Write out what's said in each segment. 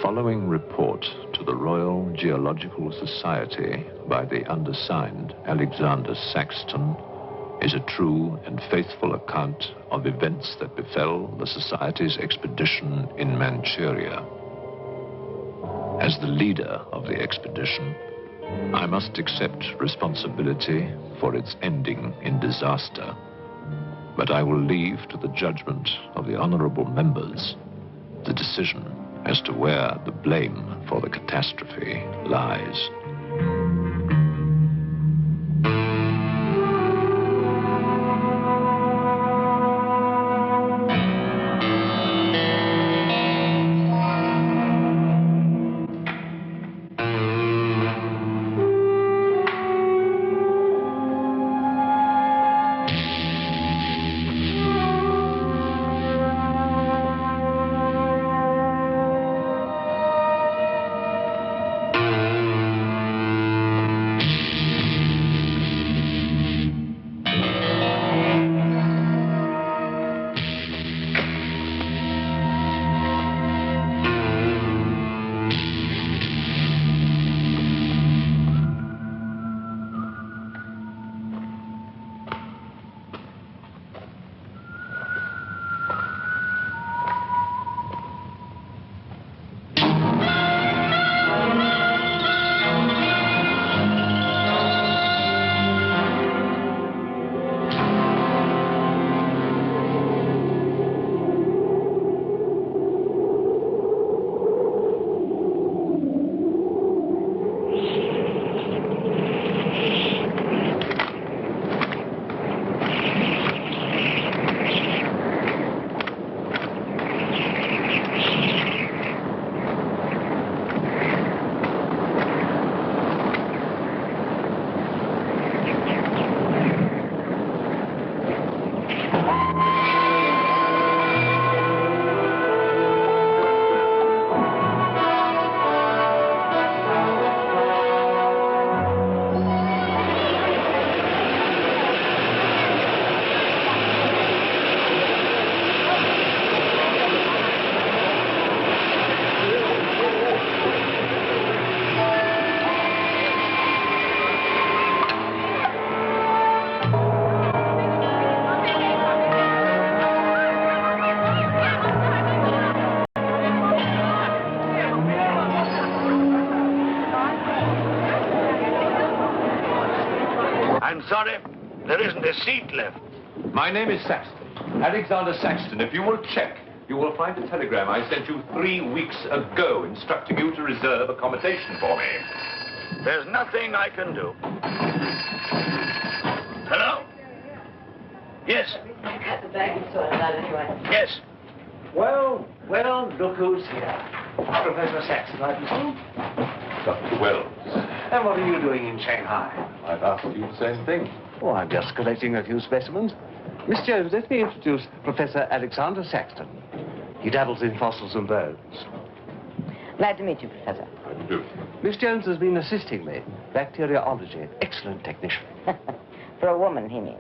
following report to the Royal Geological Society by the undersigned Alexander Saxton is a true and faithful account of events that befell the Society's expedition in Manchuria. As the leader of the expedition, I must accept responsibility for its ending in disaster, but I will leave to the judgment of the honorable members the decision as to where the blame for the catastrophe lies. Sorry, there isn't a seat left. My name is Saxton, Alexander Saxton. If you will check, you will find a telegram I sent you 3 weeks ago instructing you to reserve accommodation for me. There's nothing I can do. Hello? Yes. Yes. Well, look who's here. Professor Saxton, I presume? Dr. Wells. And what are you doing in Shanghai? I've asked you the same thing. Oh, I'm just collecting a few specimens. Miss Jones, let me introduce Professor Alexander Saxton. He dabbles in fossils and bones. Glad to meet you, Professor. How do you do? Miss Jones has been assisting me. Bacteriology. Excellent technician. For a woman, he means.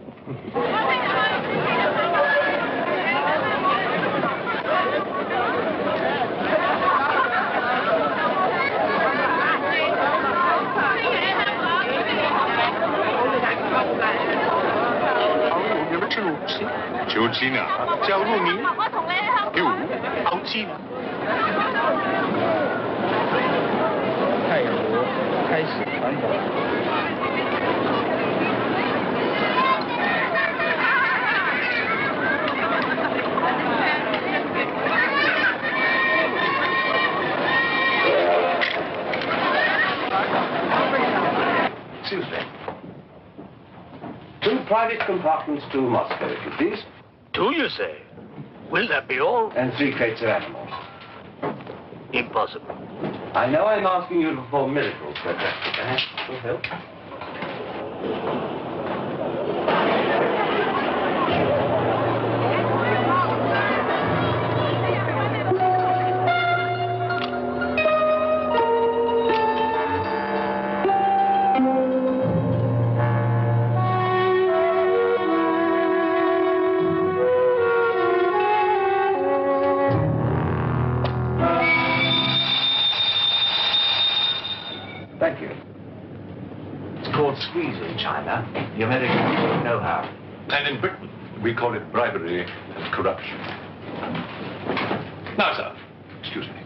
Excuse me. 2 private compartments to Moscow, if you please. 2, you say? Will that be all? And 3 crates of animals. Impossible. I know I'm asking you to perform miracles, but perhaps it will help. Thank you. It's called squeeze in China. The Americans know how. And in Britain, we call it bribery and corruption. Now, sir, excuse me.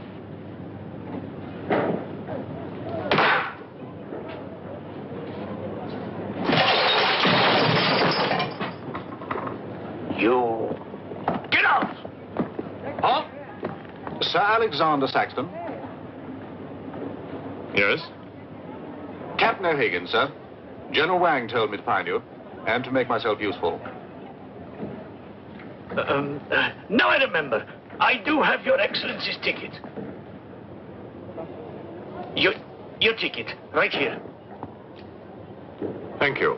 You... Get out! Huh? Sir Alexander Saxton. Yes? Captain O'Higgins, sir. General Wang told me to find you, and to make myself useful. Now I remember. I do have your Excellency's ticket. Your ticket, right here. Thank you.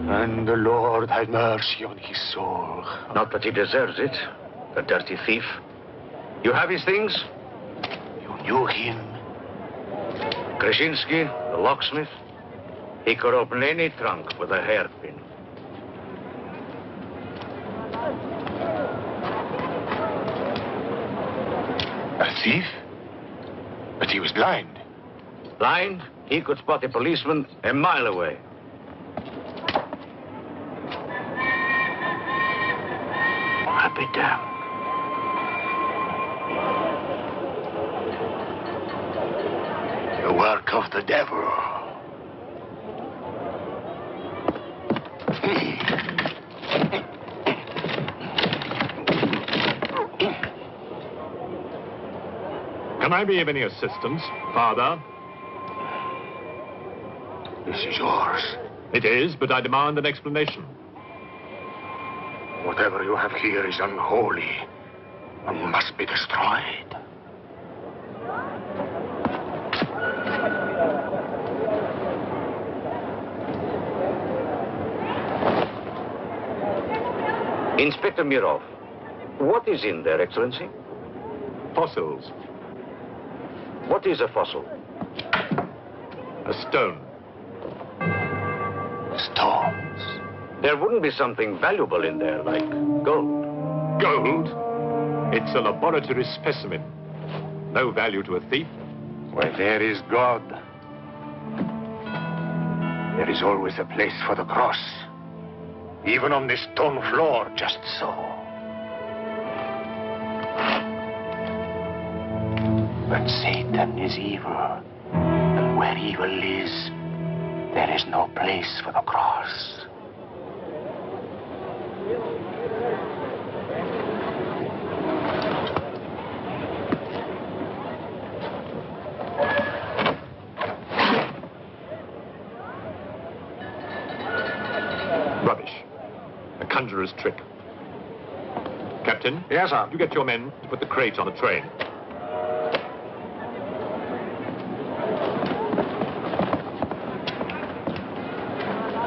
And the Lord have mercy on his soul. Not that he deserves it, the dirty thief. You have his things? You knew him? Krasinski, the locksmith. He could open any trunk with a hairpin. A thief? But he was blind. Blind, he could spot a policeman a mile away. I'll be damned. The work of the devil. Can I be of any assistance, Father? This is yours. It is, but I demand an explanation. Whatever you have here is unholy and must be destroyed. Inspector Mirov, what is in there, Excellency? Fossils. What is a fossil? A stone. Stones. There wouldn't be something valuable in there, like gold. Gold? It's a laboratory specimen. No value to a thief. Where there is God, there is always a place for the cross. Even on this stone floor, just so. But Satan is evil. And where evil is, there is no place for the cross. Rubbish. A conjurer's trick. Captain? Yes, sir. You get your men to put the crate on the train.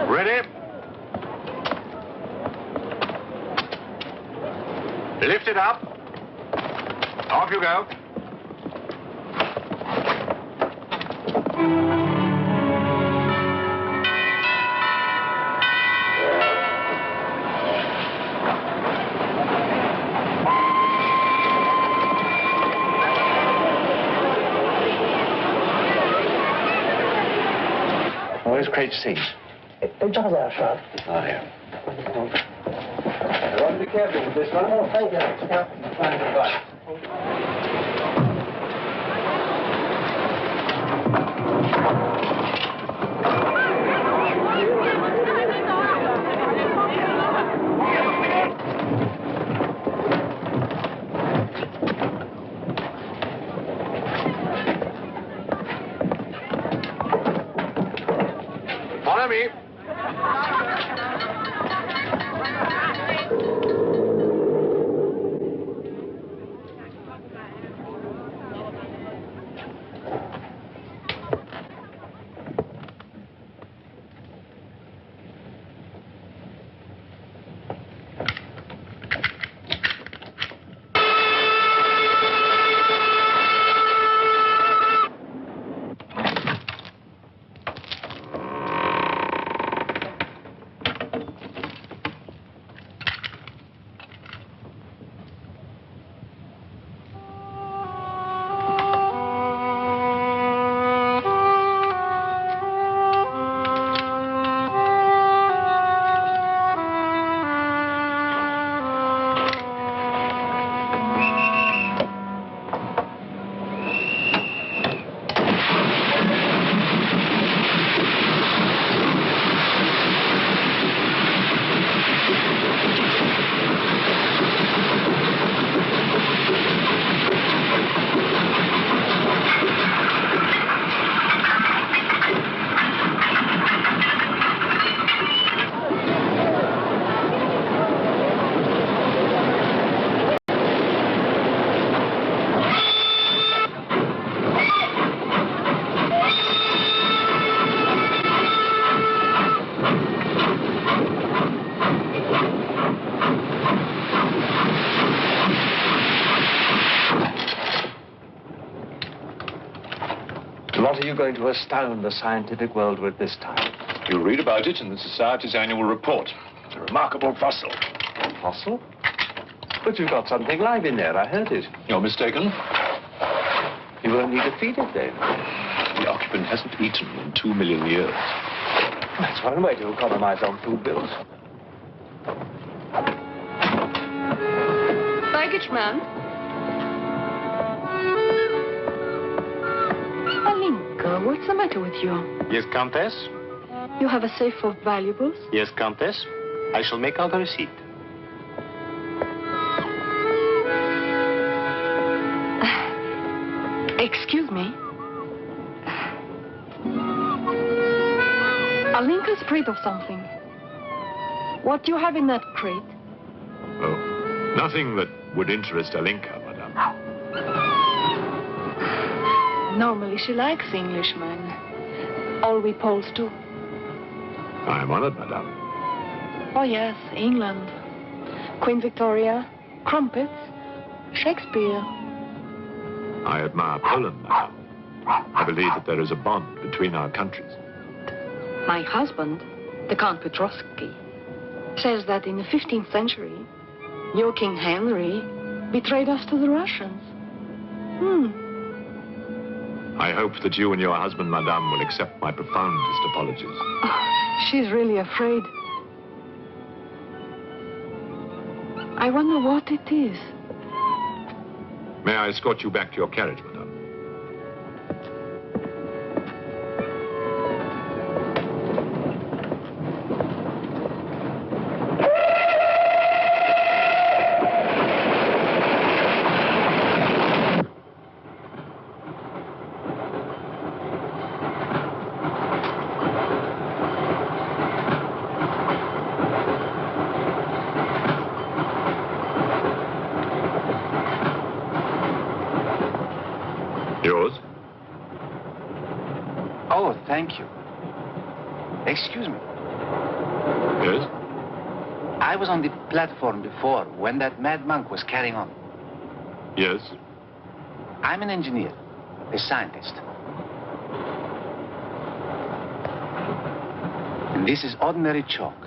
Ready? Lift it up. Off you go. Where's crate C? Just there, sir. Oh, yeah. Run be careful with this one. Oh, thank you. Yeah. Follow me. you going to astound the scientific world with this time? You'll read about it in the Society's annual report. It's a remarkable fossil. A fossil? But you've got something live in there. I heard it. You're mistaken. You won't need to feed it then. The occupant hasn't eaten in 2 million years. That's one way to economize on food bills. Baggage man. Alinka, what's the matter with you? Yes, Countess? You have a safe full of valuables? Yes, Countess. I shall make out a receipt. Excuse me. Alinka's afraid of something. What do you have in that crate? Oh, nothing that would interest Alinka, madame. Normally she likes Englishmen. All we Poles do. I am honored, madame. Oh yes, England. Queen Victoria, crumpets, Shakespeare. I admire Poland, madame. I believe that there is a bond between our countries. My husband, the Count Petrovsky, says that in the 15th century, your King Henry betrayed us to the Russians. I hope that you and your husband, madame, will accept my profoundest apologies. Oh, she's really afraid. I wonder what it is. May I escort you back to your carriage, madame? Yours? Oh, thank you. Excuse me. Yes? I was on the platform before when that mad monk was carrying on. Yes? I'm an engineer, a scientist. And this is ordinary chalk.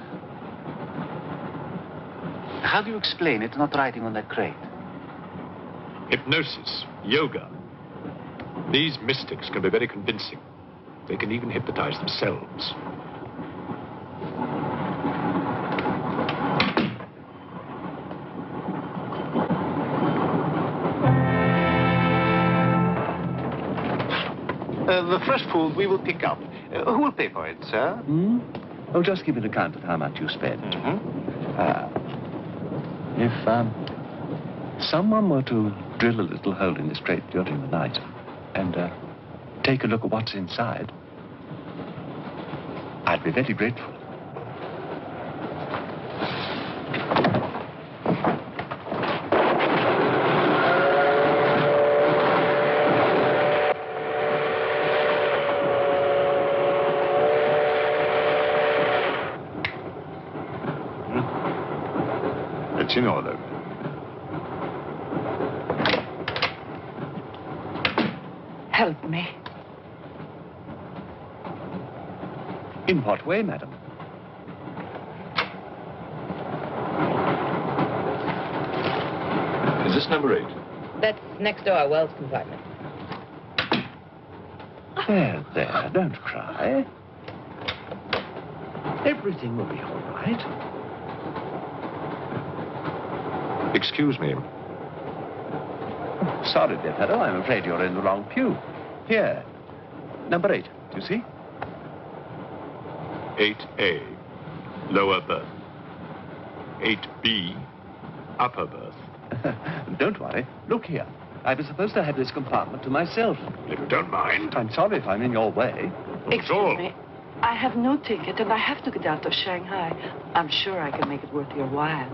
How do you explain it not writing on that crate? Hypnosis, yoga. These mystics can be very convincing. They can even hypnotize themselves. The fresh food we will pick up. Who will pay for it, sir? Oh, just give an account of how much you spent. If someone were to drill a little hole in this crate during the night and take a look at what's inside, I'd be very grateful. It's in order. Help me. In what way, madam? Is this number 8? That's next door, Wells compartment. There, don't cry. Everything will be all right. Excuse me. Sorry, dear fellow, I'm afraid you're in the wrong pew. Here, number 8, do you see? 8A, lower berth. 8B, upper berth. Don't worry. Look here. I was supposed to have this compartment to myself. If you don't mind. I'm sorry if I'm in your way. Excuse me. I have no ticket and I have to get out of Shanghai. I'm sure I can make it worth your while.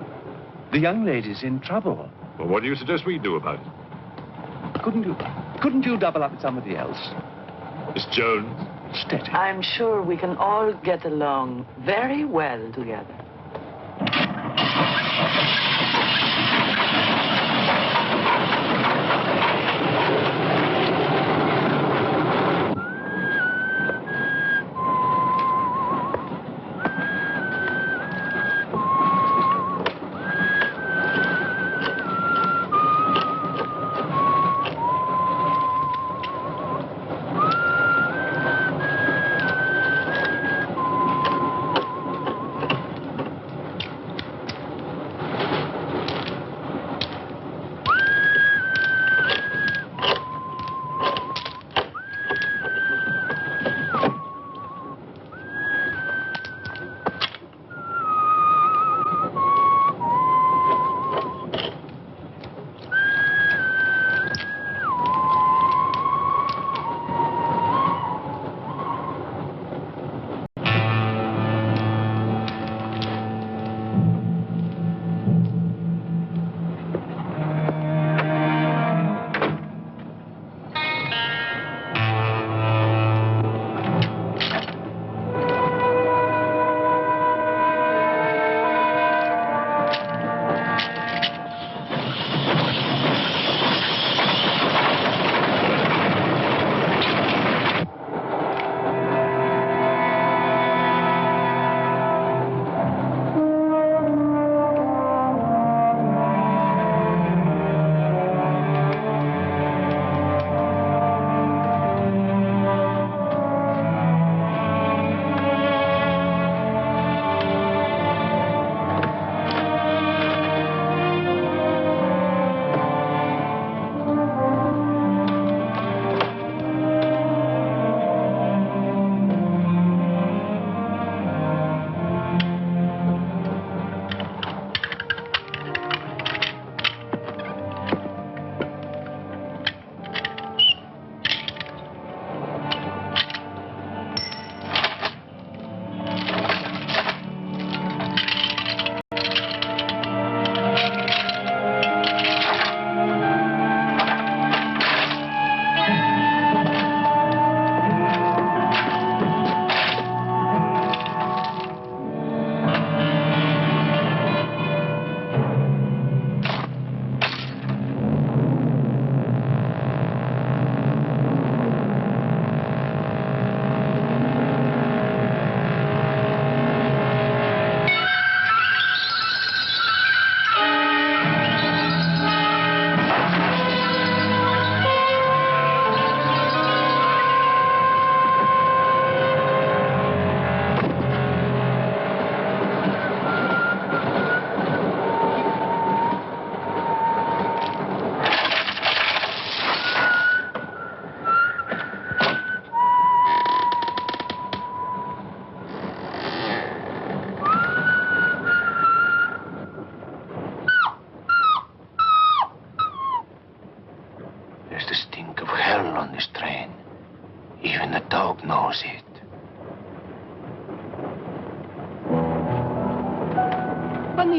The young lady's in trouble. Well, what do you suggest we do about it? Couldn't you double up with somebody else? Miss Jones? Steady. I'm sure we can all get along very well together.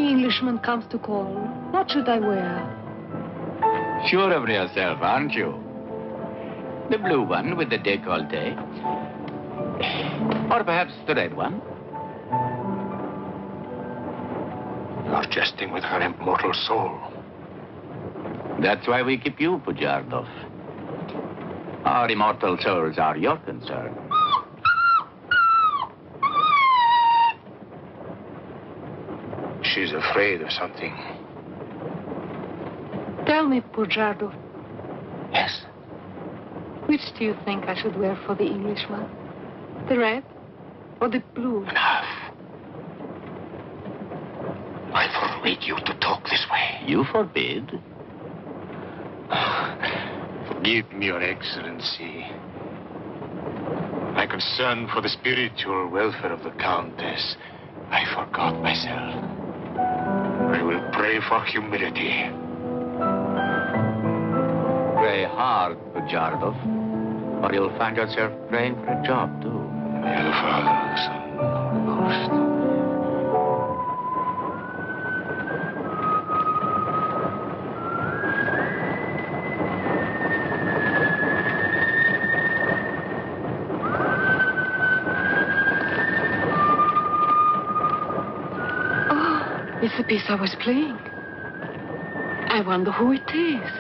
any Englishman comes to call, what should I wear? Sure of yourself, aren't you? The blue one with the décolleté. Or perhaps the red one. You're jesting with her immortal soul. That's why we keep you, Pujardov. Our immortal souls are your concern. She's afraid of something. Tell me, Pujardov, Yes. which do you think I should wear for the Englishman? The red or the blue? Enough. I forbid you to talk this way. You forbid? Forgive me, Your Excellency. My concern for the spiritual welfare of the Countess, I forgot myself. I will pray for humility. Pray hard, Pujardov, or you'll find yourself praying for a job, too. Hail, Father, Son, Host. Oh, it's the piece I was playing. I wonder who it is.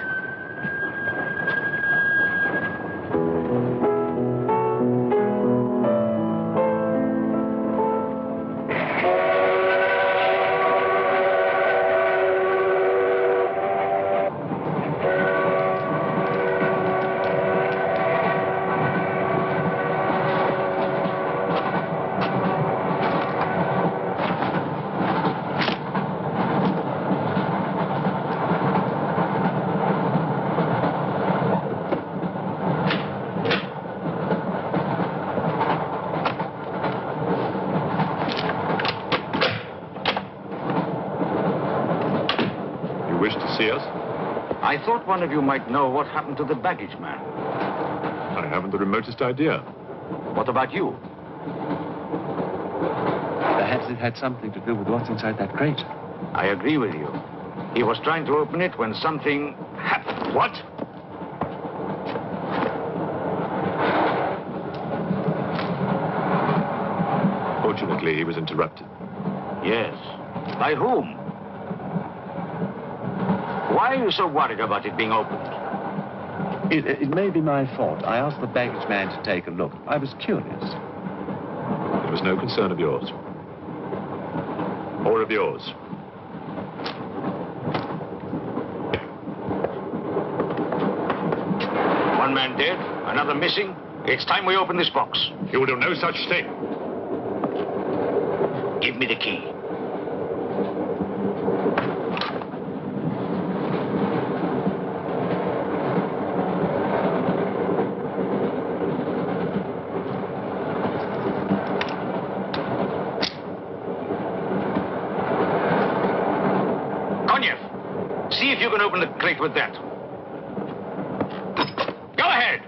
I thought one of you might know what happened to the baggage man. I haven't the remotest idea. What about you? Perhaps it had something to do with what's inside that crate. I agree with you. He was trying to open it when something happened. What? Fortunately, he was interrupted. Yes. By whom? Why are you so worried about it being opened? It may be my fault. I asked the baggage man to take a look. I was curious. It was no concern of yours. Or of yours. One man dead, another missing. It's time we open this box. You will do no such thing. Give me the key. See if you can open the crate with that. Go ahead.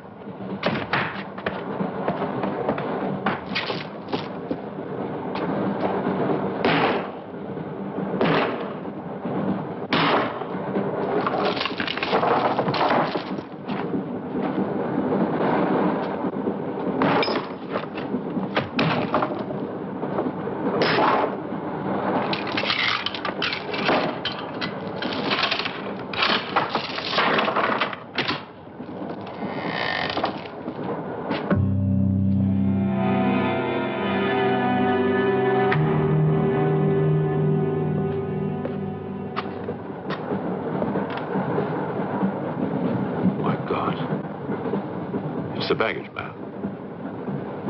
The baggage man.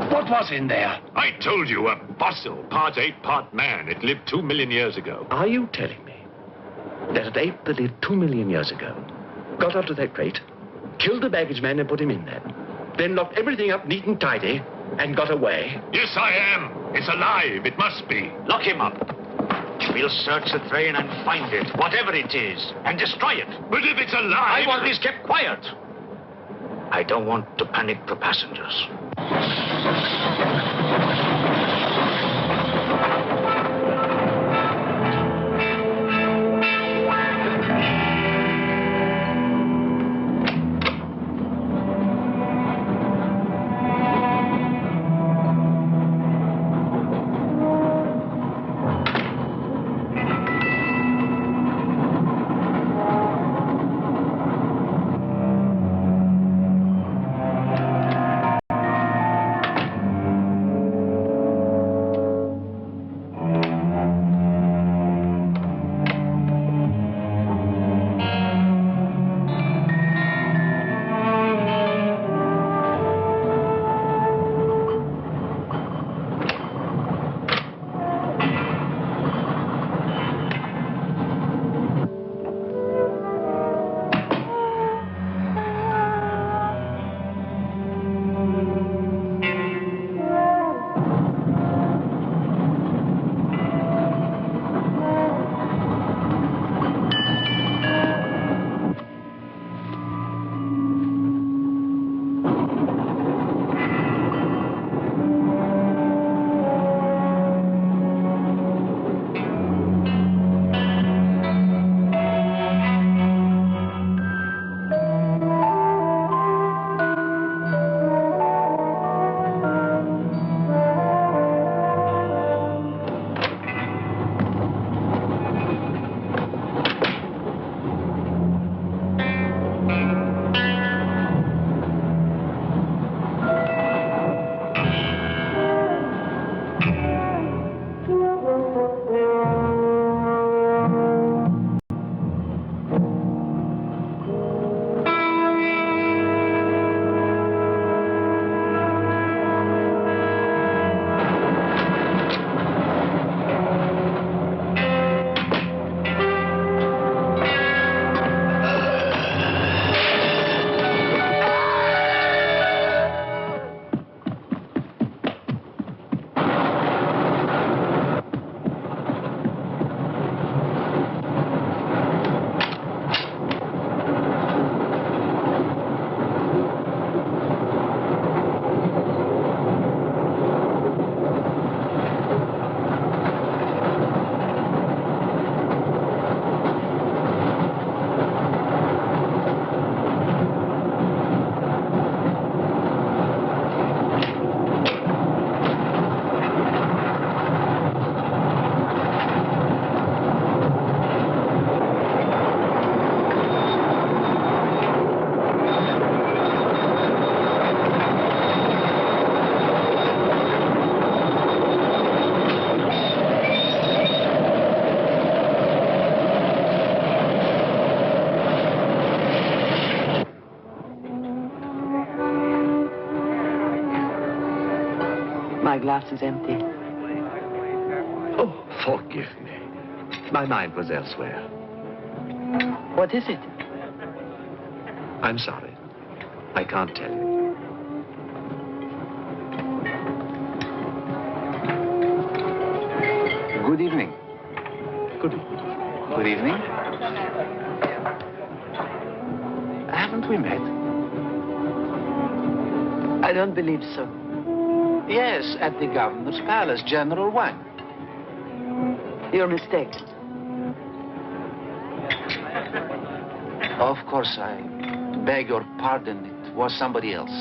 What was in there? I told you, a fossil, part ape, part man. It lived 2 million years ago. Are you telling me that an ape that lived 2 million years ago got up to that crate, killed the baggage man and put him in there, then locked everything up neat and tidy and got away? Yes, I am. It's alive. It must be. Lock him up. We'll search the train and find it, whatever it is, and destroy it. But if it's alive... I want this kept quiet. I don't want to panic the passengers. glass is empty. Oh, forgive me. My mind was elsewhere. What is it? I'm sorry. I can't tell you. Good evening. Good evening. Good evening. Haven't we met? I don't believe so. Yes, at the governor's palace, General Wang. You're mistaken. Of course, I beg your pardon. It was somebody else.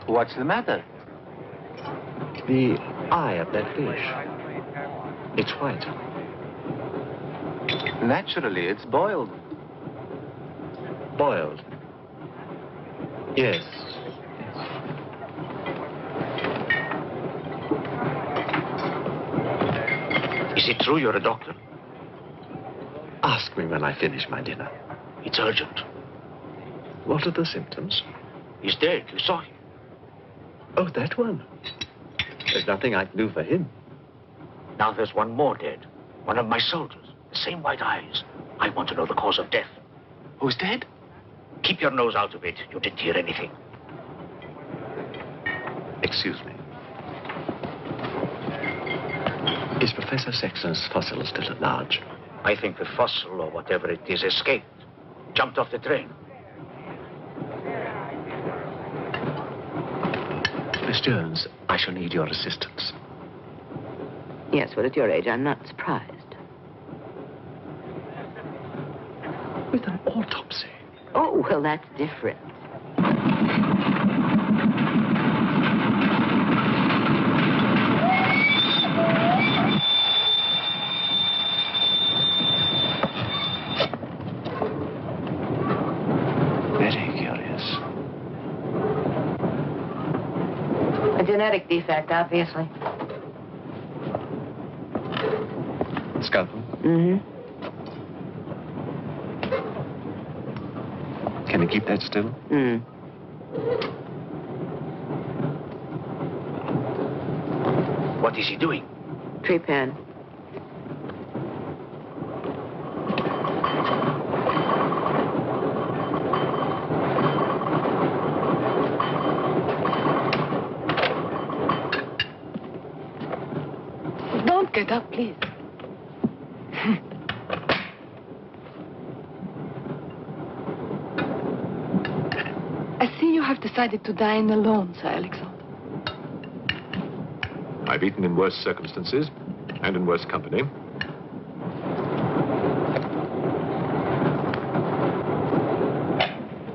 What's the matter? The eye of that fish. It's white. Naturally, it's boiled. Boiled. Yes. Is it true you're a doctor? Ask me when I finish my dinner. It's urgent. What are the symptoms? He's dead. You saw him. Oh, that one. There's nothing I can do for him. Now there's one more dead. One of my soldiers. The same white eyes. I want to know the cause of death. Who's dead? Keep your nose out of it. You didn't hear anything. Excuse me. Is Professor Saxton's fossil still at large? I think the fossil, or whatever it is, escaped. Jumped off the train. Miss Jones, I shall need your assistance. Yes, well, at your age, I'm not surprised. With an autopsy. Oh, well, that's different. Very curious. A genetic defect, obviously. Scalpel? Mm-hmm. Can you keep that still? What is he doing? Tree pen. Don't get up, please. I see you have decided to dine alone, Sir Alexander. I've eaten in worse circumstances and in worse company.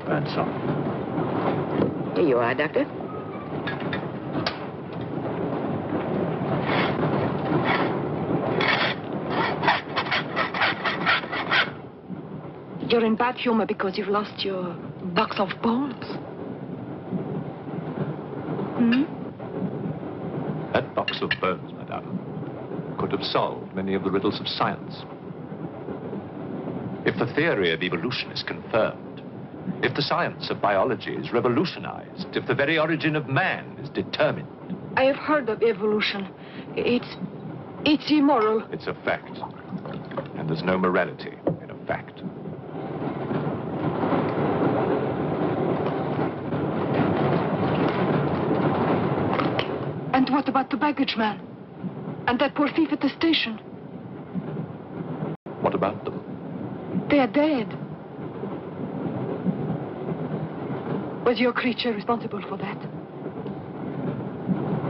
And so. Here you are, Doctor. You're in bad humor because you've lost your box of bones. That box of bones, madame, could have solved many of the riddles of science. If the theory of evolution is confirmed, if the science of biology is revolutionized, if the very origin of man is determined. I have heard of evolution. It's immoral. It's a fact. And there's no morality in a fact. And what about the baggage man? And that poor thief at the station? What about them? They are dead. Was your creature responsible for that?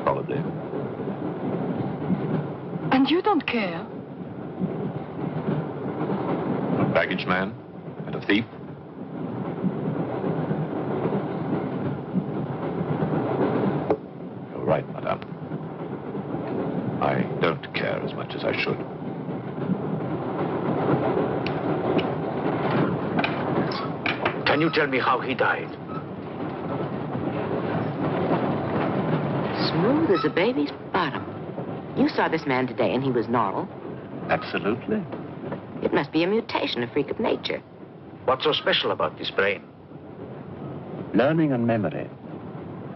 Probably. And you don't care? A baggage man and a thief? You're right, madame. I don't care as much as I should. Can you tell me how he died? Smooth as a baby's bottom. You saw this man today and he was normal. Absolutely. It must be a mutation, a freak of nature. What's so special about this brain? Learning and memory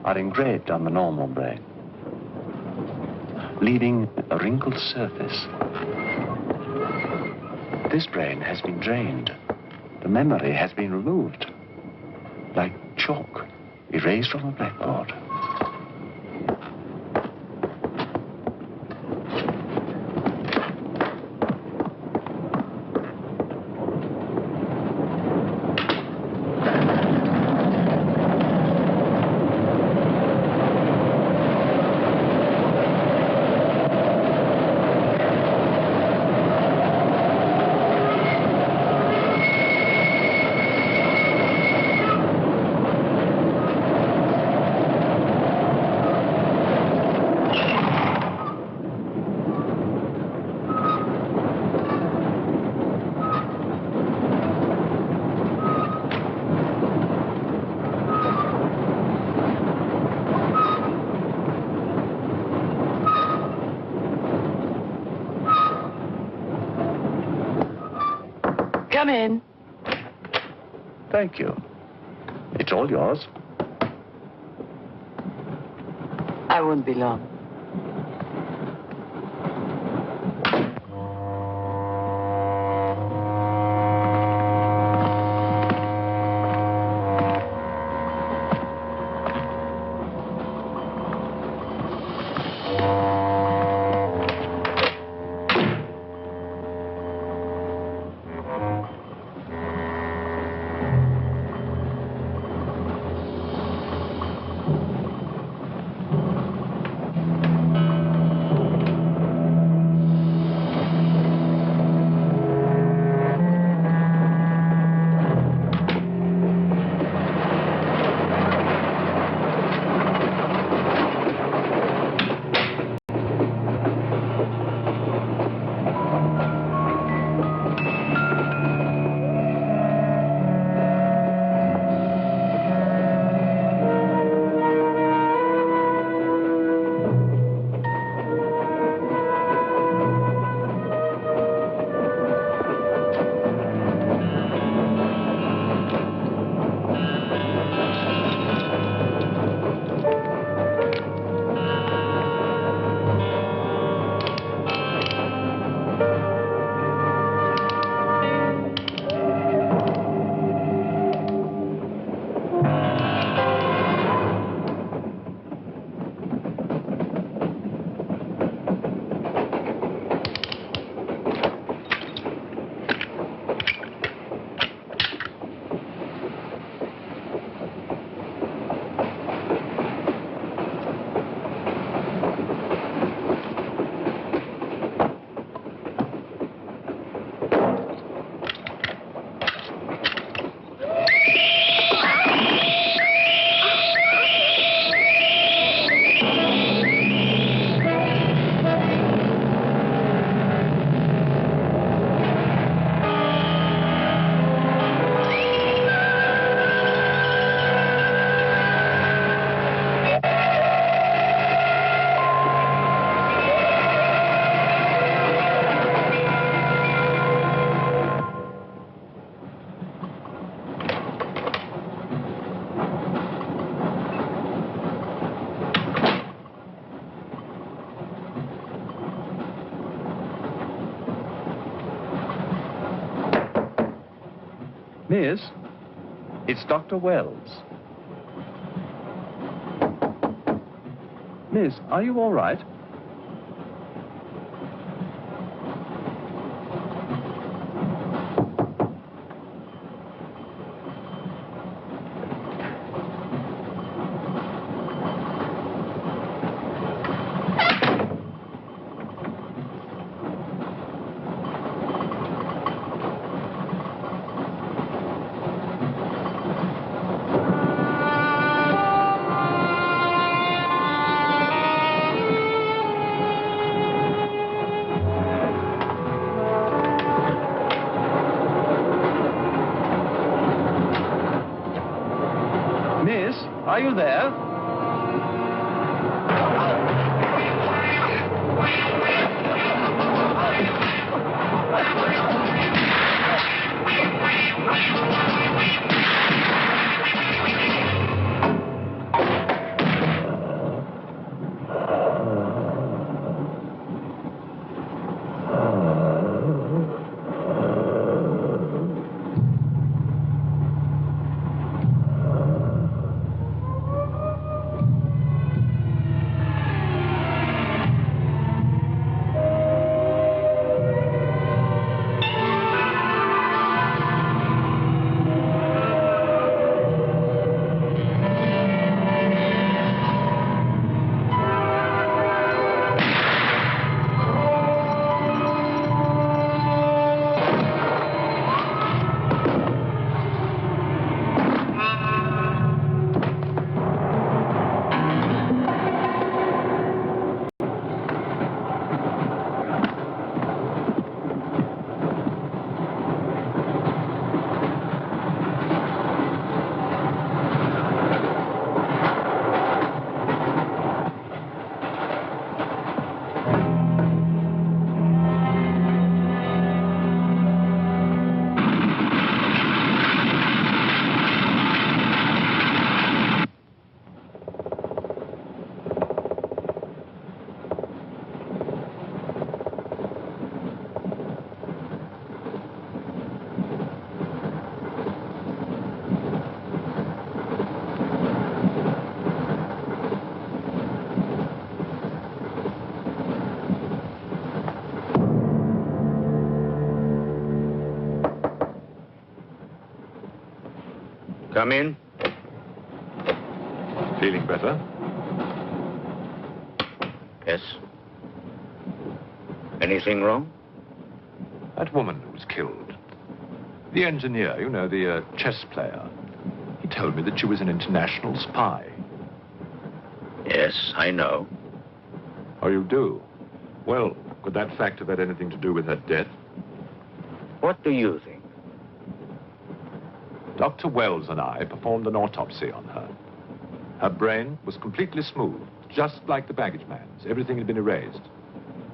are engraved on the normal brain, leaving a wrinkled surface. This brain has been drained. The memory has been removed, like chalk erased from a blackboard. Come in. Thank you. It's all yours. I won't be long. Miss, it's Dr. Wells. Miss, are you all right? Are you there? Come in. Feeling better? Yes. Anything wrong? That woman who was killed. The engineer, you know, the chess player. He told me that she was an international spy. Yes, I know. Oh, you do? Well, could that fact have had anything to do with her death? What do you think? Dr. Wells and I performed an autopsy on her. Her brain was completely smooth, just like the baggage man's. Everything had been erased.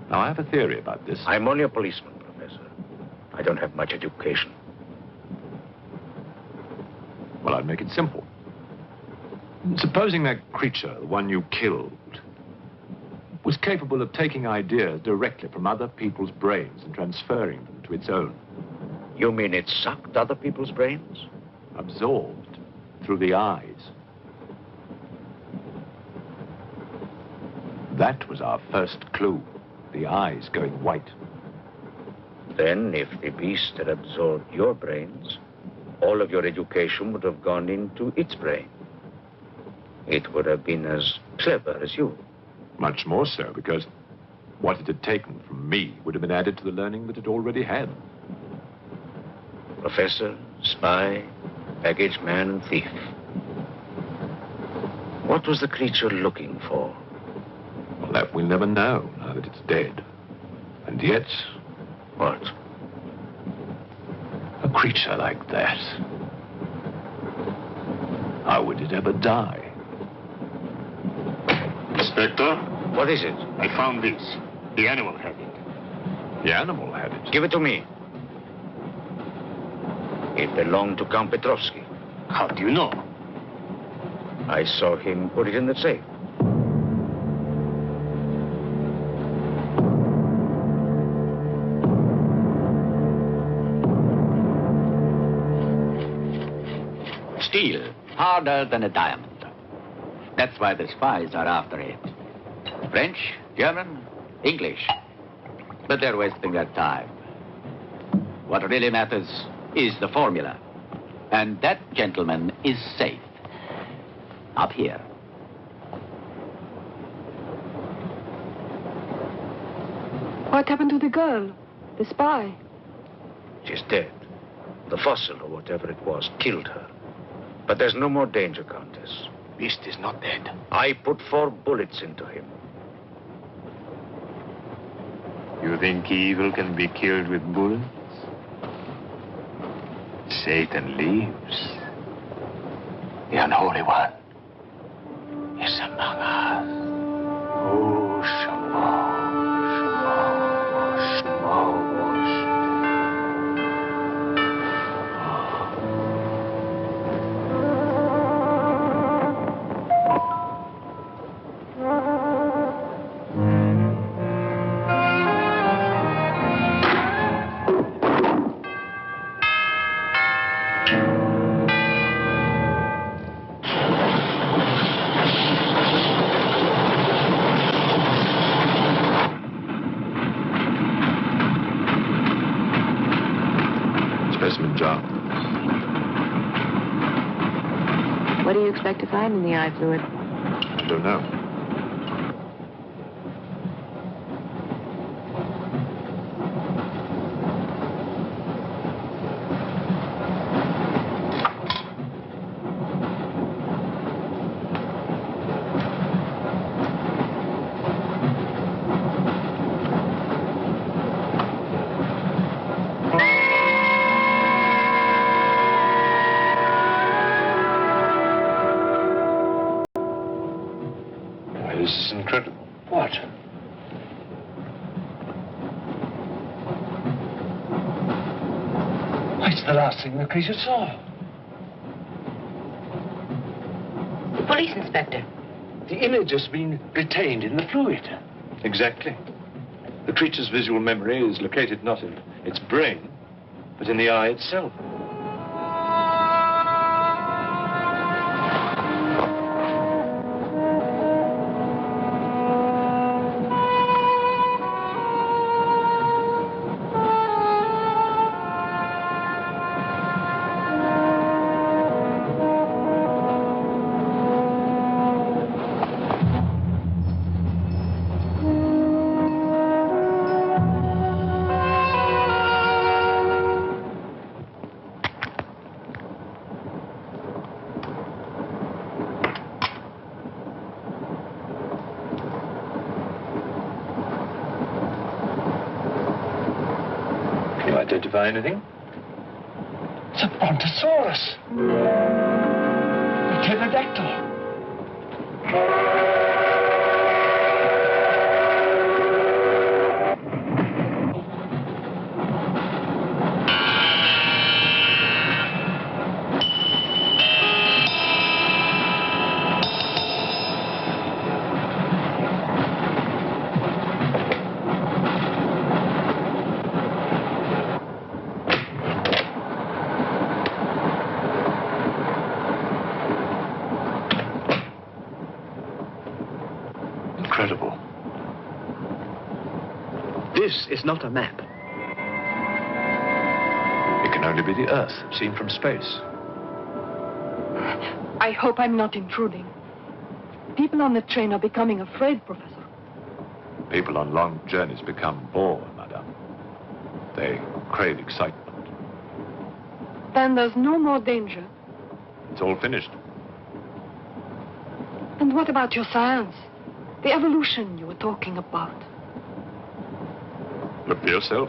Now, I have a theory about this. I'm only a policeman, Professor. I don't have much education. Well, I'll make it simple. Supposing that creature, the one you killed, was capable of taking ideas directly from other people's brains and transferring them to its own. You mean it sucked other people's brains? Absorbed through the eyes. That was our first clue. The eyes going white. Then, if the beast had absorbed your brains, all of your education would have gone into its brain. It would have been as clever as you. Much more so, because what it had taken from me would have been added to the learning that it already had. Professor, spy, baggage man, and thief. What was the creature looking for? Well, that we'll never know, now that it's dead. And yet... What? A creature like that. How would it ever die? Inspector? What is it? I found this. The animal had it. The animal had it. Give it to me. It belonged to Count Petrovsky. How do you know? I saw him put it in the safe. Steel, harder than a diamond. That's why the spies are after it. French, German, English. But they're wasting their time. What really matters is the formula. And that, gentleman, is safe. Up here. What happened to the girl? The spy? She's dead. The fossil, or whatever it was, killed her. But there's no more danger, Countess. Beast is not dead. I put 4 bullets into him. You think evil can be killed with bullets? Satan lives. The unholy one is among us. Oh, Shema, Shema, Shema. Specimen jar. What do you expect to find in the eye fluid? I don't know. This is incredible. What? It's the last thing the creature saw. The police inspector. The image has been retained in the fluid. Exactly. The creature's visual memory is located not in its brain, but in the eye itself. Identify anything? It's a brontosaurus. A pterodactyl. Incredible. This is not a map. It can only be the Earth, seen from space. I hope I'm not intruding. People on the train are becoming afraid, Professor. People on long journeys become bored, madame. They crave excitement. Then there's no more danger. It's all finished. And what about your science? The evolution you were talking about. Look for yourself.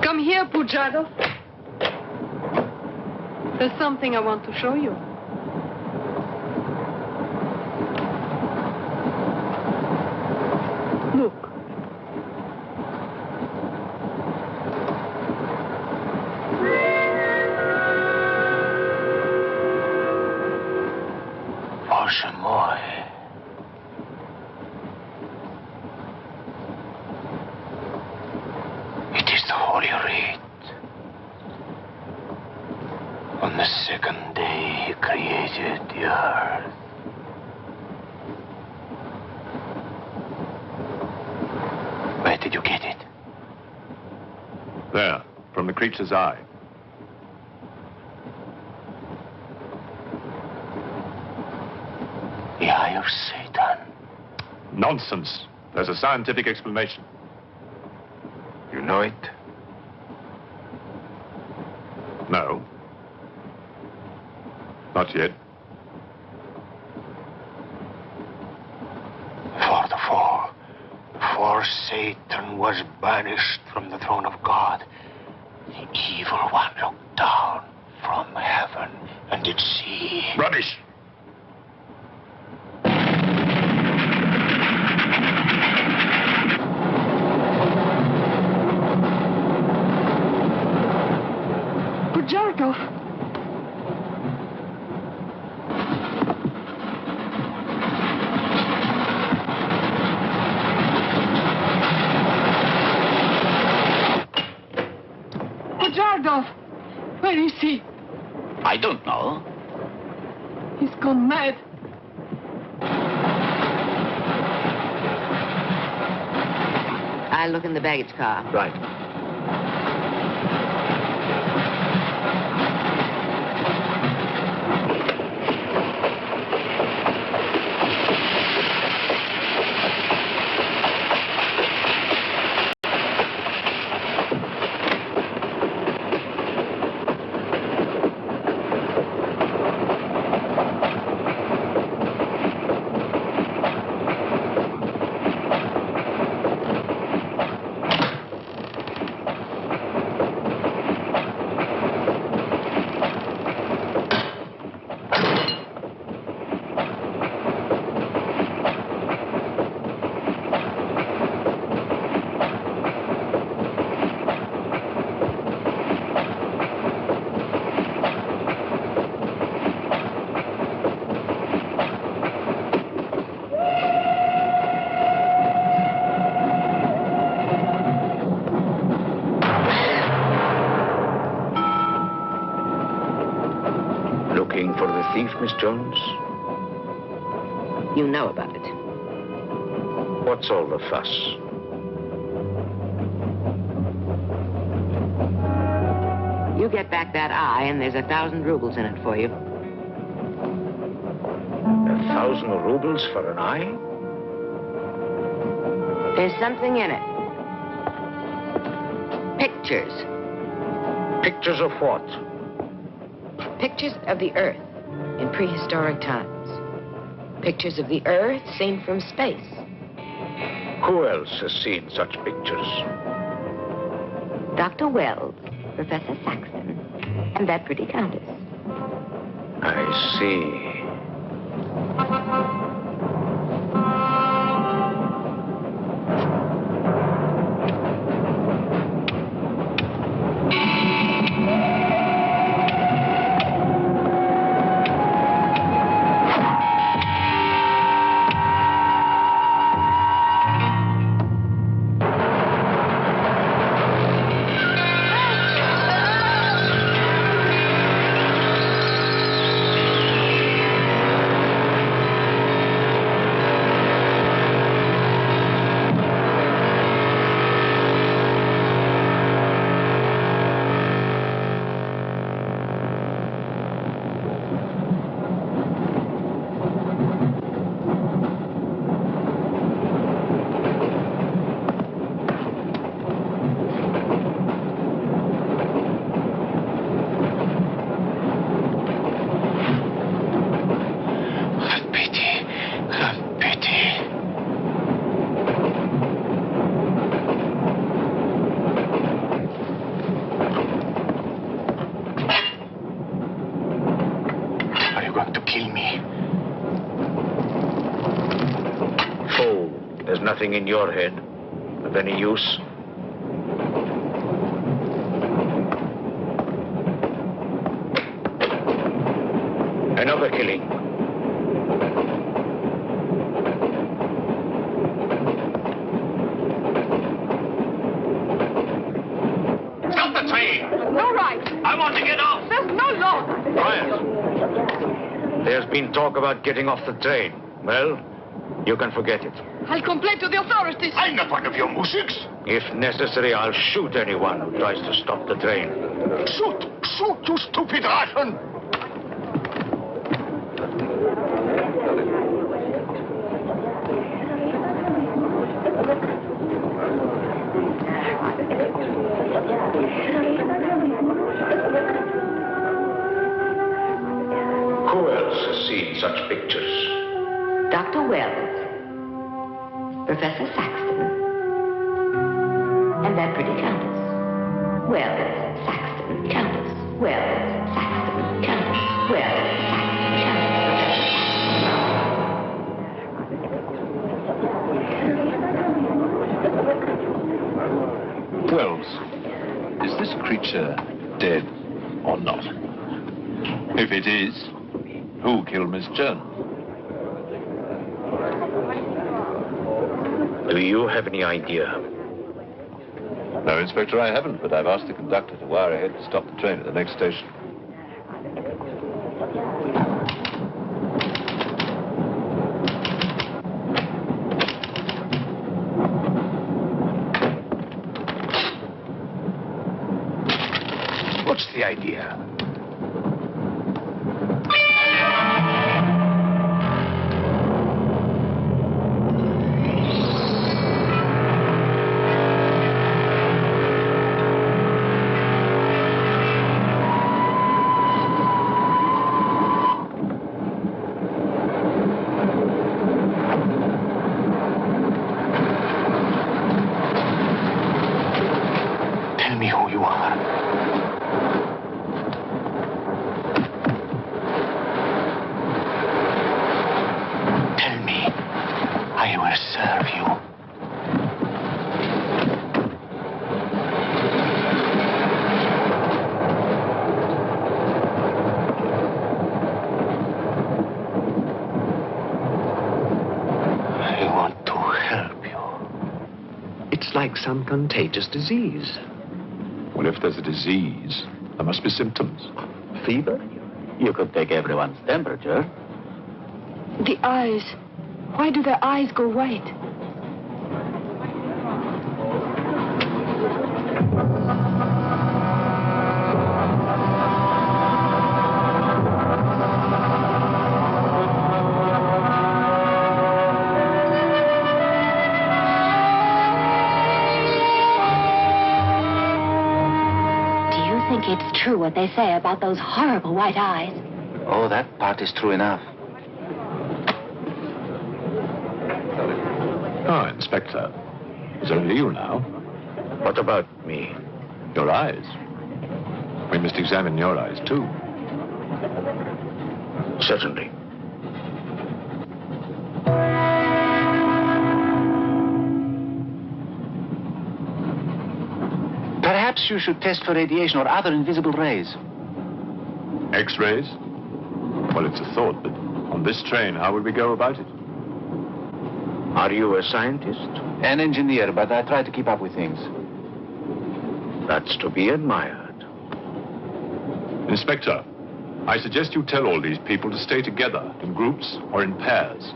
Come here, Pujado. There's something I want to show you. Look. Oshamoy. It is the Holy Rite. On the second day, he created the earth. Where did you get it? There, from the creature's eye. The eye of Satan. Nonsense. There's a scientific explanation. You know it? No. Not yet. For the fall. Before Satan was banished from the throne of God, the evil one looked down from heaven and did see. Rubbish! Pujarkov. Pujarkov. Where is he? I don't know. He's gone mad. I'll look in the baggage car. Right. Looking for the thief, Miss Jones? You know about it. What's all the fuss? You get back that eye, and there's 1,000 rubles in it for you. 1,000 rubles for an eye? There's something in it. Pictures. Pictures of what? Pictures of the Earth in prehistoric times. Pictures of the Earth seen from space. Who else has seen such pictures? Dr. Wells, Professor Saxton, and that pretty Countess. I see. Nothing in your head of any use. Another killing. Stop the train! No right. I want to get off! There's no law. Quiet. There's been talk about getting off the train. Well, you can forget it. I'll complain to the authorities. I'm not one of your musics. If necessary, I'll shoot anyone who tries to stop the train. Shoot! Shoot, you stupid Russian! Who else has seen such pictures? Dr. Wells, Professor Saxton, and that pretty Countess. Wells, Saxton, Countess. Wells, Saxton, Countess. Wells, Saxton, Countess. Wells, is this creature dead or not? If it is, who killed Miss Jones? Do you have any idea? No, Inspector, I haven't, but I've asked the conductor to wire ahead to stop the train at the next station. What's the idea? Tell me who you are. Tell me, I will serve you. I want to help you. It's like some contagious disease. Well, if there's a disease, there must be symptoms. Fever? You could take everyone's temperature. The eyes. Why do their eyes go white? think it's true what they say about those horrible white eyes? Oh, that part is true enough. Ah, Inspector. It's only you now. What about me? Your eyes. We must examine your eyes, too. Certainly. Perhaps you should test for radiation or other invisible rays. X-rays? Well, it's a thought, but on this train, how would we go about it? Are you a scientist? An engineer, but I try to keep up with things. That's to be admired. Inspector, I suggest you tell all these people to stay together, in groups or in pairs,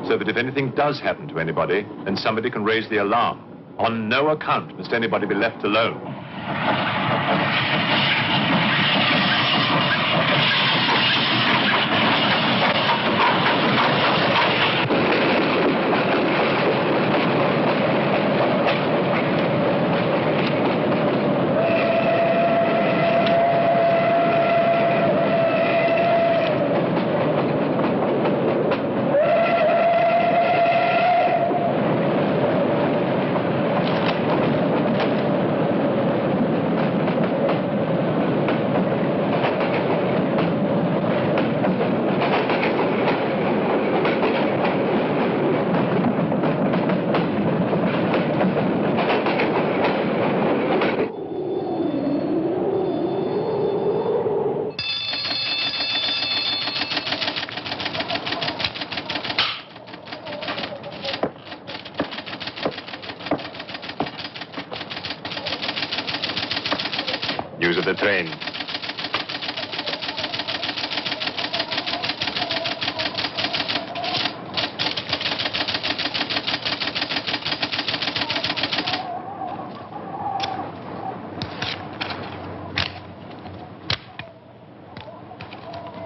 so that if anything does happen to anybody, then somebody can raise the alarm. On no account must anybody be left alone. News of the train.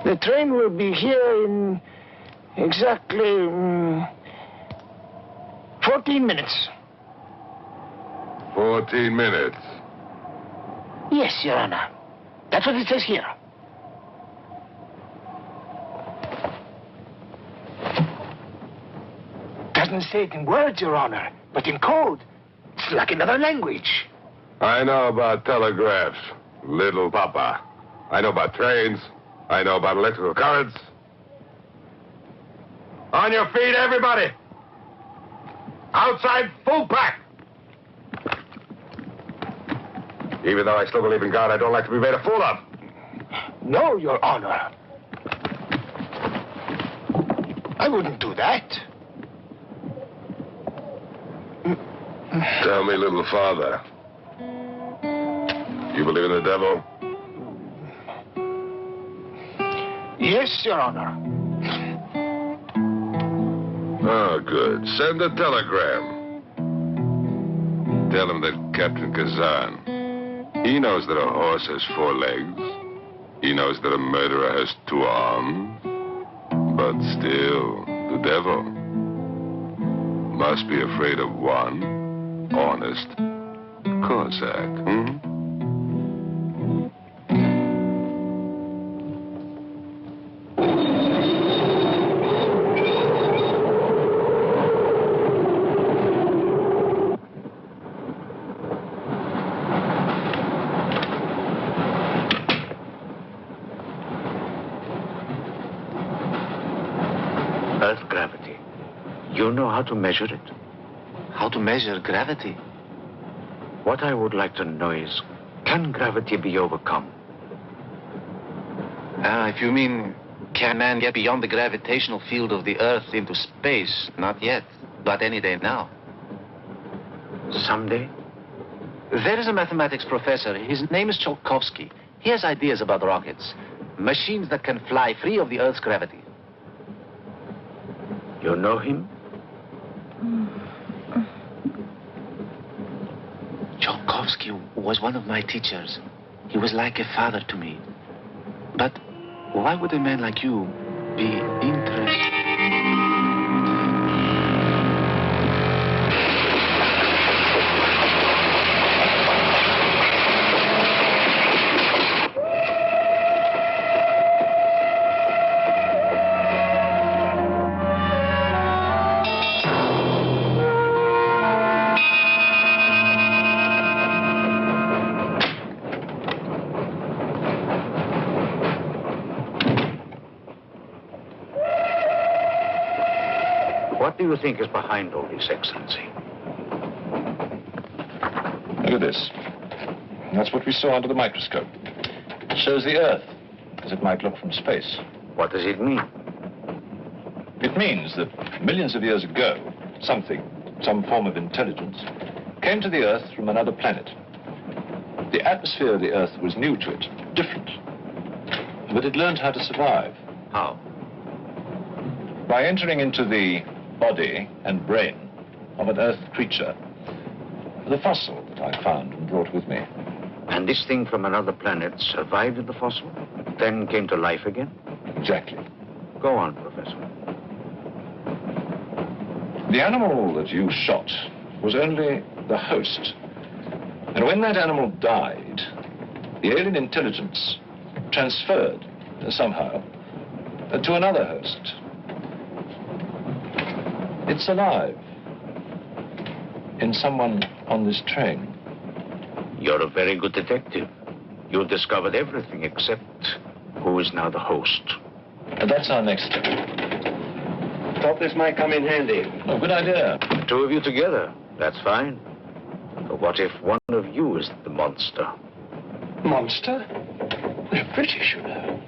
The train will be here in exactly 14 minutes. 14 minutes. Yes, Your Honor. That's what it says here. Doesn't say it in words, Your Honor, but in code. It's like another language. I know about telegraphs, little papa. I know about trains. I know about electrical currents. On your feet, everybody. Outside, full pack. Even though I still believe in God, I don't like to be made a fool of. No, Your Honor. I wouldn't do that. Tell me, little father. You believe in the devil? Yes, Your Honor. Oh, good. Send a telegram. Tell him that Captain Kazan, he knows that a horse has 4 legs. He knows that a murderer has 2 arms. But still, the devil must be afraid of one honest Cossack. Earth gravity. You know how to measure it? How to measure gravity? What I would like to know is, can gravity be overcome? If you mean, can man get beyond the gravitational field of the Earth into space? Not yet, but any day now. Someday? There is a mathematics professor. His name is Tsiolkovsky. He has ideas about rockets. Machines that can fly free of the Earth's gravity. You know him? Tsiolkovsky was one of my teachers. He was like a father to me. But why would a man like you be interested? What do you think is behind all this, Excellency? Look at this. That's what we saw under the microscope. It shows the Earth as it might look from space. What does it mean? It means that millions of years ago, some form of intelligence, came to the Earth from another planet. The atmosphere of the Earth was new to it, different. But it learned how to survive. How? By entering into the body and brain of an Earth creature, the fossil that I found and brought with me. And this thing from another planet survived in the fossil, then came to life again? Exactly. Go on, Professor. The animal that you shot was only the host. And when that animal died, the alien intelligence transferred somehow to another host. It's alive in someone on this train. You're a very good detective. You discovered everything except who is now the host. And that's our next step. Thought this might come in handy. Oh, good idea. The two of you together, that's fine. But what if one of you is the monster? Monster? They're British, you know.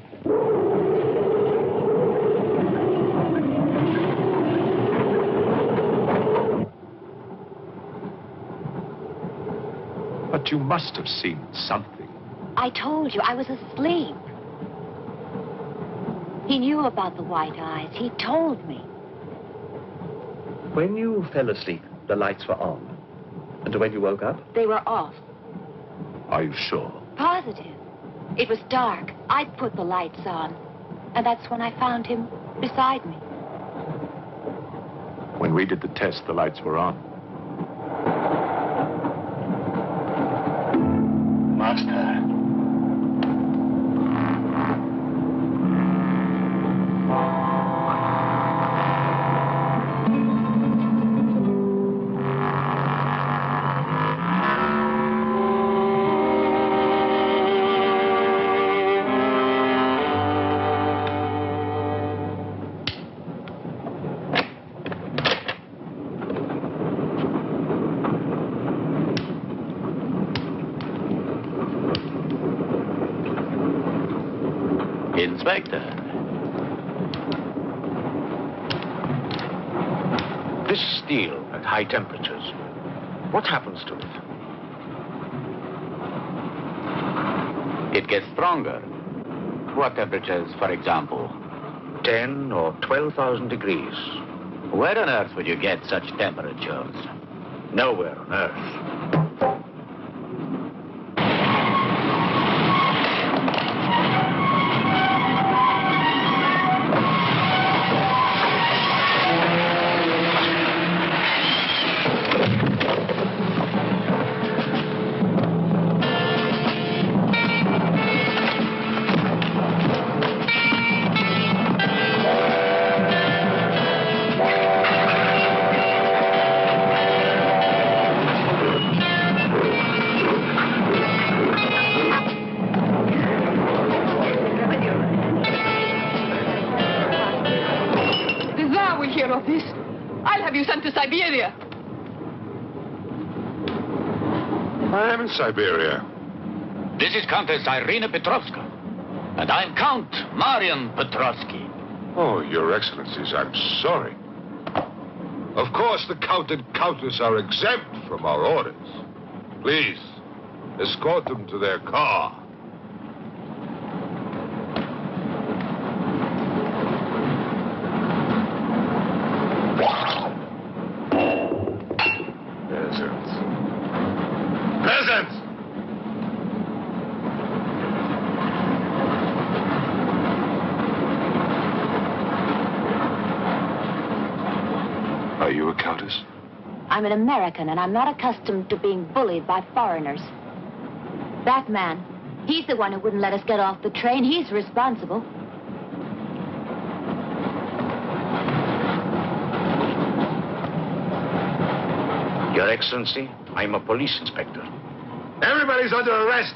But you must have seen something. I told you, I was asleep. He knew about the white eyes. He told me. When you fell asleep, the lights were on. And when you woke up? They were off. Are you sure? Positive. It was dark. I'd put the lights on. And that's when I found him beside me. When we did the test, the lights were on. Master. Inspector. This steel at high temperatures, what happens to it? It gets stronger. What temperatures, for example? 10 or 12,000 degrees. Where on earth would you get such temperatures? Nowhere on Earth. Of this, I'll have you sent to Siberia. I am in Siberia. This is Countess Irina Petrovska. And I'm Count Marian Petrovsky. Oh, Your Excellencies, I'm sorry. Of course, the Count and Countess are exempt from our orders. Please, escort them to their car. Peasants! Are you a countess? I'm an American, and I'm not accustomed to being bullied by foreigners. That man, he's the one who wouldn't let us get off the train. He's responsible. Your Excellency, I'm a police inspector. Everybody's under arrest.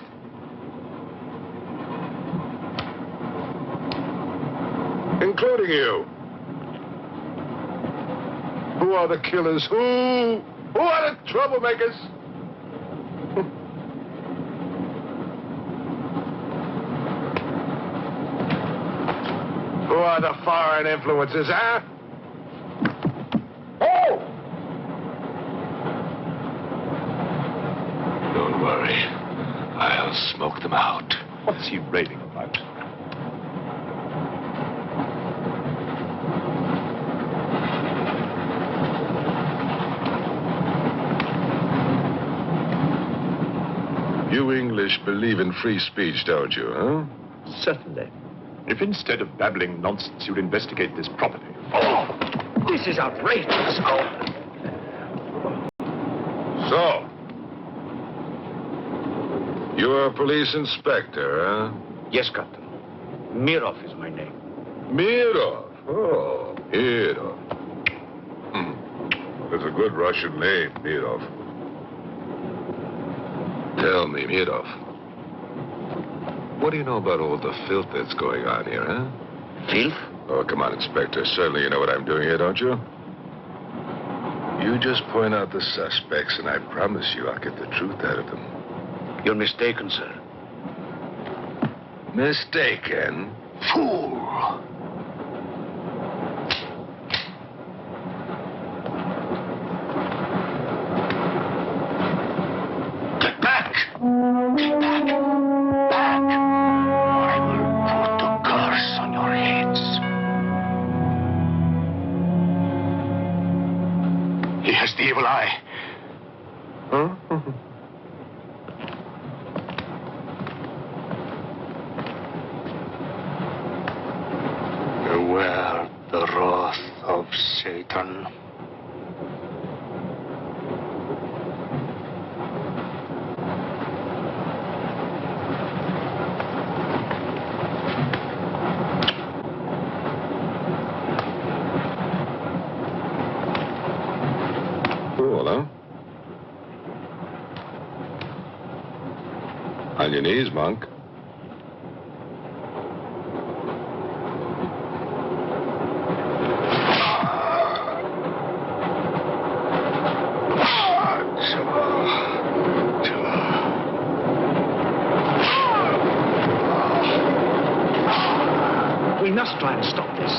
Including you. Who are the killers? Who are the troublemakers? Who are the foreign influences, huh? Oh! Don't worry. I'll smoke them out. What's he raving about? You English believe in free speech, don't you, huh? Certainly. If instead of babbling nonsense, you'd investigate this properly. Oh, this is outrageous. Oh. So, you're a police inspector, huh? Yes, Captain. Mirov is my name. Mirov? Oh, Mirov. That's a good Russian name, Mirov. Tell me, Mirov, what do you know about all the filth that's going on here, huh? Filth? Oh, come on, Inspector. Certainly you know what I'm doing here, don't you? You just point out the suspects, and I promise you I'll get the truth out of them. You're mistaken, sir. Mistaken? Fool! Get back! Get back! Back! Or I will put a curse on your heads. He has the evil eye. Huh? Beware the wrath of Satan. Cool, huh? On your knees, monk. We must try and stop this.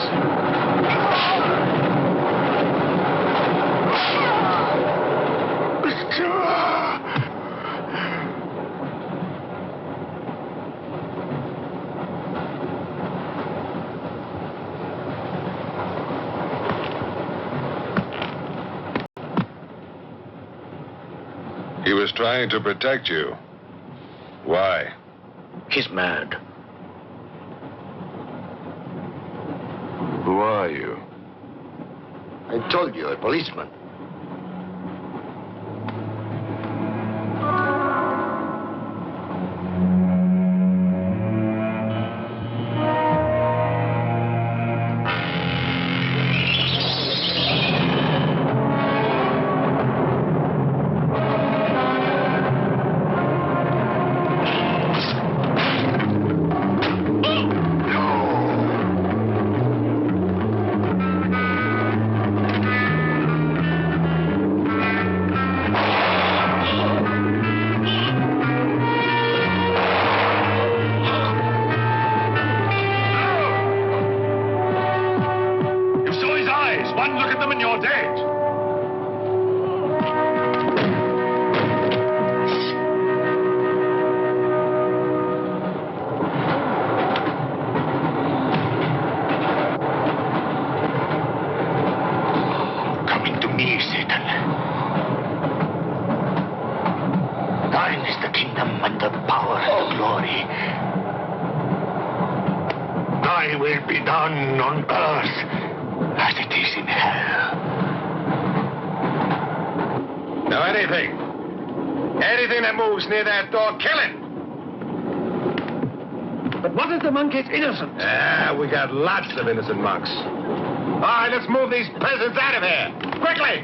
He was trying to protect you. Why? He's mad. Who are you? I told you, a policeman. Near that door, kill it! But what if the monk is innocent? We got lots of innocent monks. All right, let's move these peasants out of here. Quickly!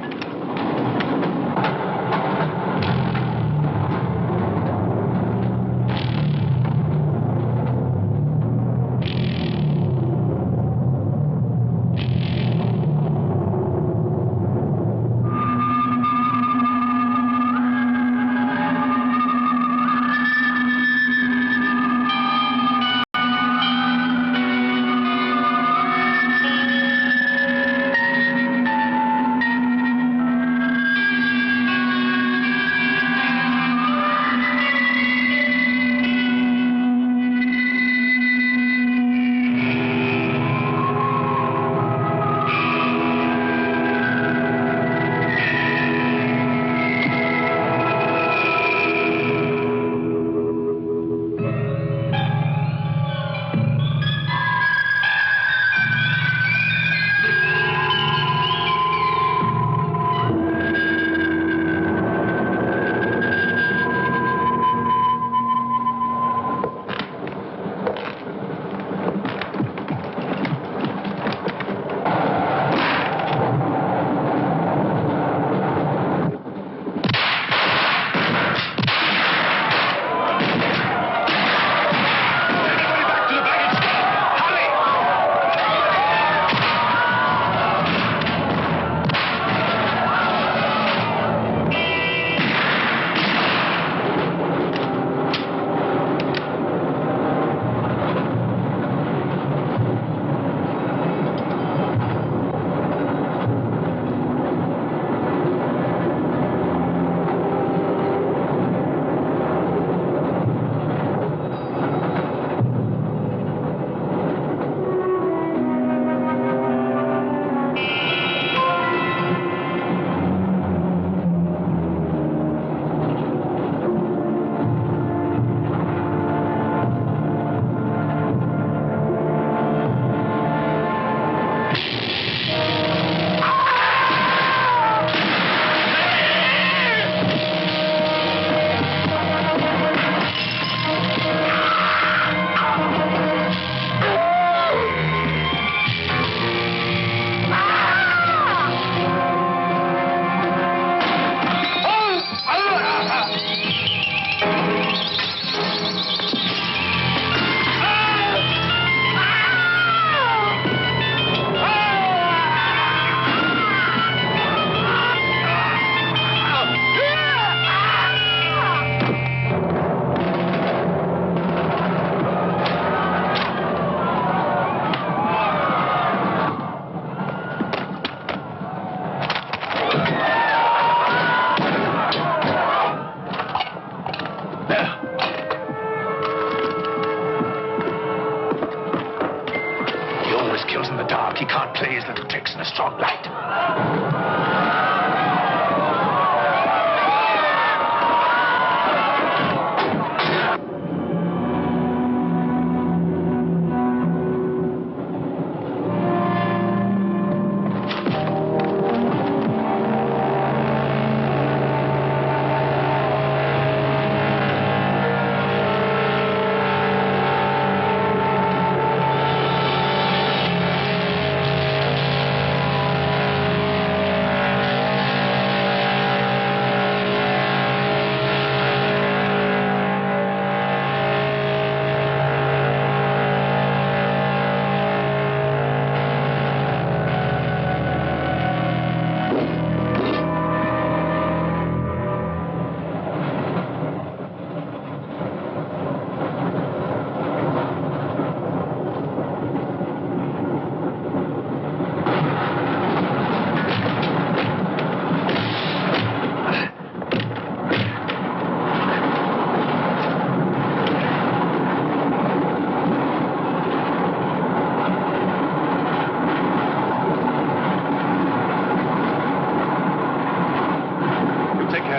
candles in the dark. He can't play his little tricks in a strong light.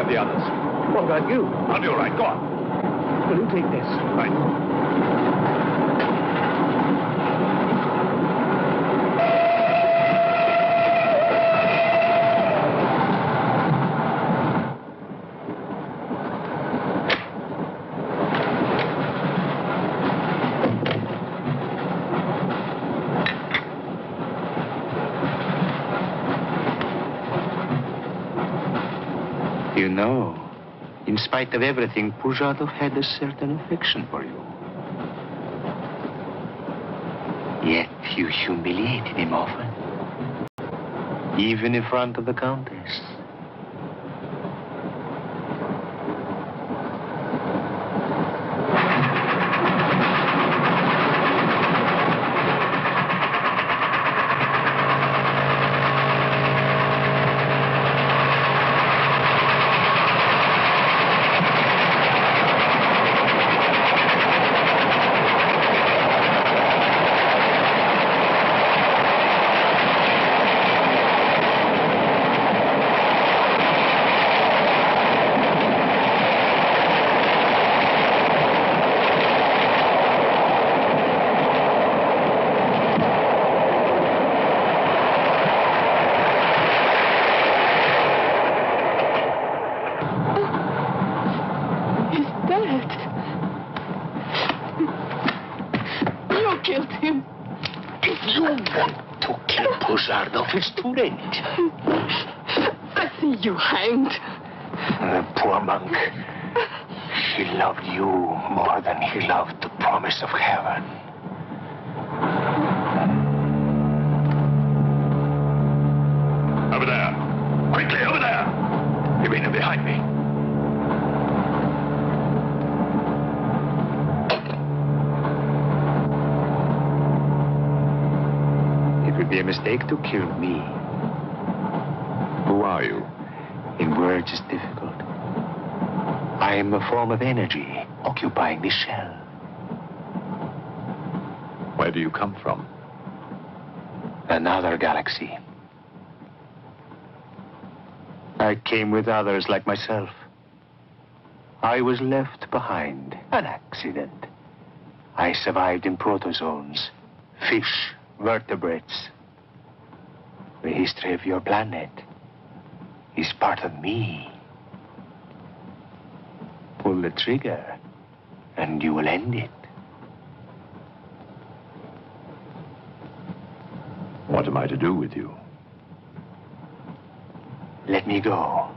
The others. What about you? I'll be all right. Go on. Will you take this? Right. You know, in spite of everything, Pujatov had a certain affection for you. Yet you humiliated him often. Even in front of the Countess. It's too late. I see you hanged. The poor monk. He loved you more than he loved the promise of heaven. Over there. Quickly, over there. You mean behind me? It would be a mistake to kill me. Who are you? In words, it's difficult. I am a form of energy occupying this shell. Where do you come from? Another galaxy. I came with others like myself. I was left behind. An accident. I survived in protozoans, fish, vertebrates. The history of your planet is part of me. Pull the trigger, and you will end it. What am I to do with you? Let me go.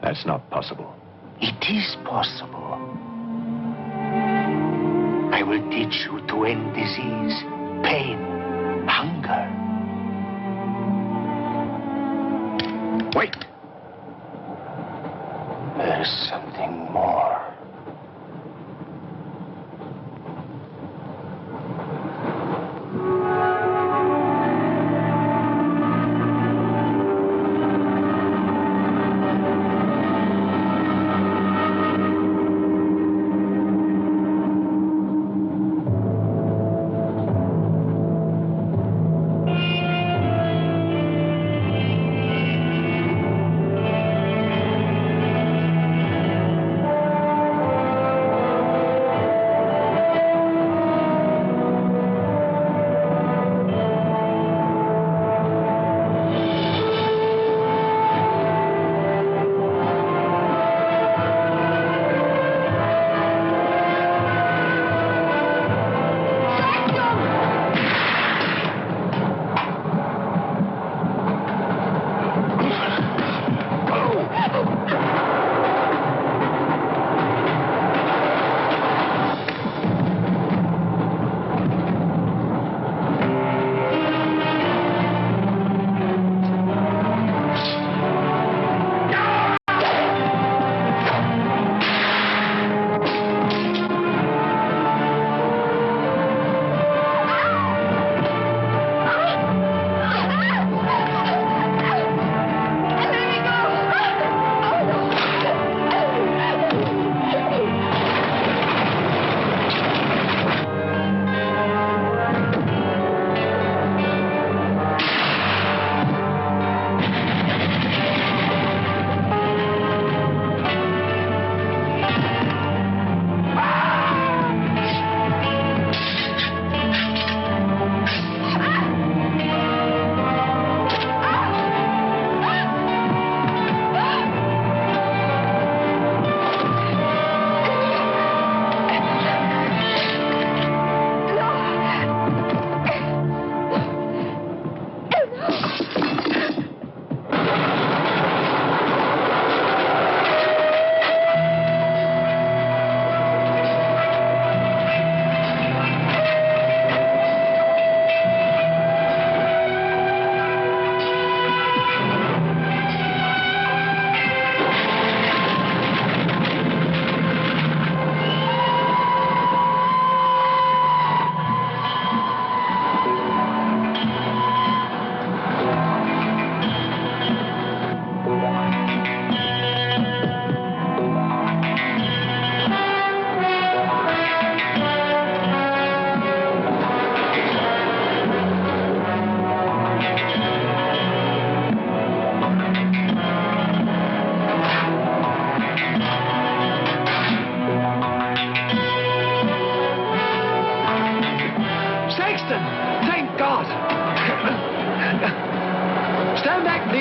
That's not possible. It is possible. I will teach you to end disease, pain, hunger. Wait. There's something more.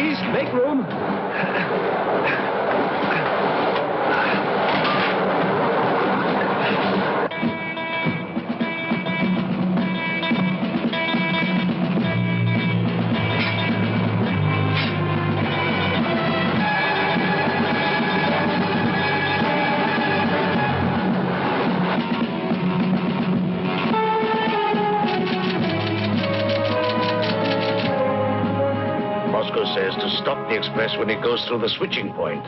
Please, make room. Says to stop the express when it goes through the switching point.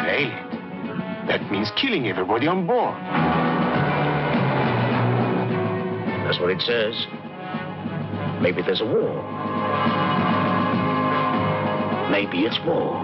Derail it. That means killing everybody on board. That's what it says. Maybe there's a war. Maybe it's war.